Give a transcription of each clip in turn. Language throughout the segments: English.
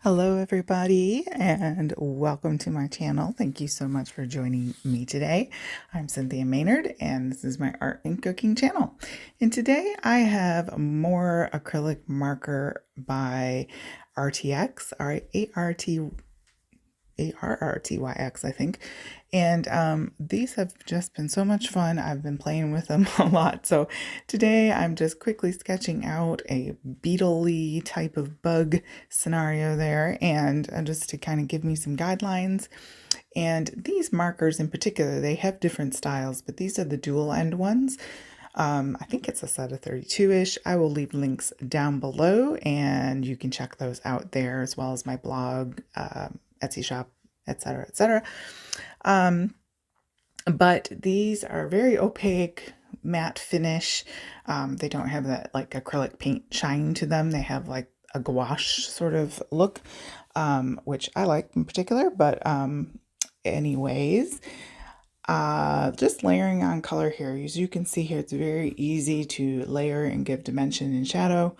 Hello everybody and welcome to my channel. Thank you so much for joining me today. I'm Cynthia Maynard and this is my art and cooking channel. And today I have more acrylic marker by Arrtx, Arrtx, I think. And these have just been so much fun. I've been playing with them a lot. So today I'm just quickly sketching out a beetle-y type of bug scenario there, and just to kind of give me some guidelines. And these markers in particular, they have different styles, but these are the dual end ones. I think it's a set of 32-ish. I will leave links down below and you can check those out there, as well as my blog, Etsy shop, etc., etc. But these are very opaque, matte finish. They don't have that like acrylic paint shine to them. They have like a gouache sort of look, which I like in particular. But anyways, just layering on color here. As you can see here, it's very easy to layer and give dimension and shadow.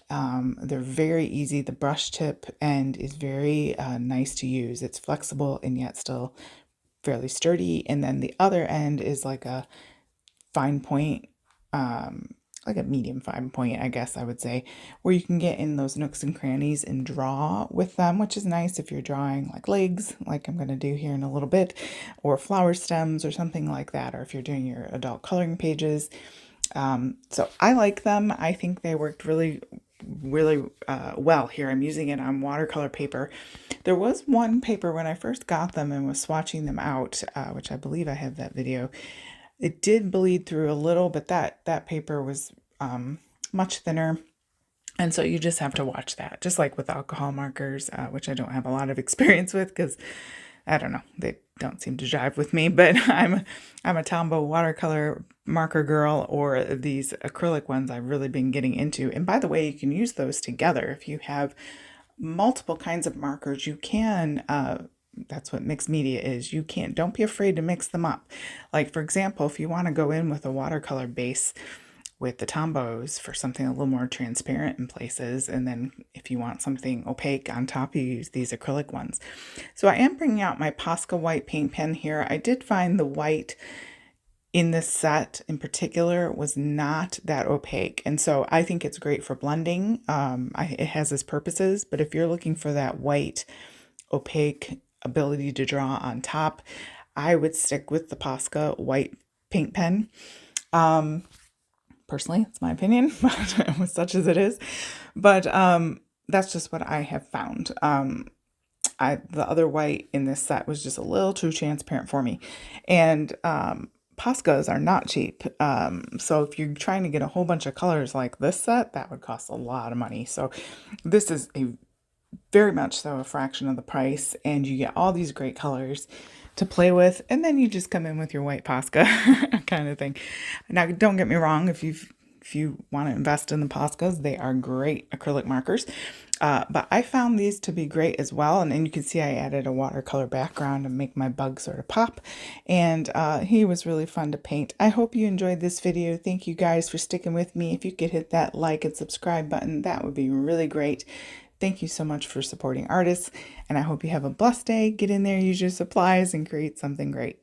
They're very easy. The brush tip end is very nice to use. It's flexible and yet still fairly sturdy. And then the other end is like a fine point, like a medium fine point, I guess I would say, where you can get in those nooks and crannies and draw with them, which is nice if you're drawing like legs, like I'm going to do here in a little bit, or flower stems or something like that, or if you're doing your adult coloring pages. So I like them. I think they worked really well here. I'm using it on watercolor paper. There was one paper when I first got them and was swatching them out, which I believe I have that video. It did bleed through a little, but that paper was much thinner. And so you just have to watch that, just like with alcohol markers, which I don't have a lot of experience with because I don't know, they don't seem to jive with me, but I'm a Tombow watercolor marker girl, or these acrylic ones I've really been getting into. And by the way, you can use those together. If you have multiple kinds of markers, you can, that's what mixed media is. You can't, don't be afraid to mix them up. Like for example, if you want to go in with a watercolor base with the Tombows for something a little more transparent in places, and then if you want something opaque on top, you use these acrylic ones. So I am bringing out my Posca white paint pen here. I did find the white in this set in particular was not that opaque, and so I think it's great for blending. It has its purposes, but if you're looking for that white opaque ability to draw on top, I would stick with the Posca white paint pen. Personally, it's my opinion, but such as it is. But that's just what I have found. The other white in this set was just a little too transparent for me. And Poscas are not cheap. So if you're trying to get a whole bunch of colors like this set, that would cost a lot of money. So this is a very much so a fraction of the price, and you get all these great colors to play with, and then you just come in with your white Posca kind of thing. Now, don't get me wrong, if you want to invest in the Poscas, they are great acrylic markers. But I found these to be great as well. And then you can see I added a watercolor background to make my bug sort of pop. And he was really fun to paint. I hope you enjoyed this video. Thank you guys for sticking with me. If you could hit that like and subscribe button, that would be really great. Thank you so much for supporting artists, and I hope you have a blessed day. Get in there, use your supplies, and create something great.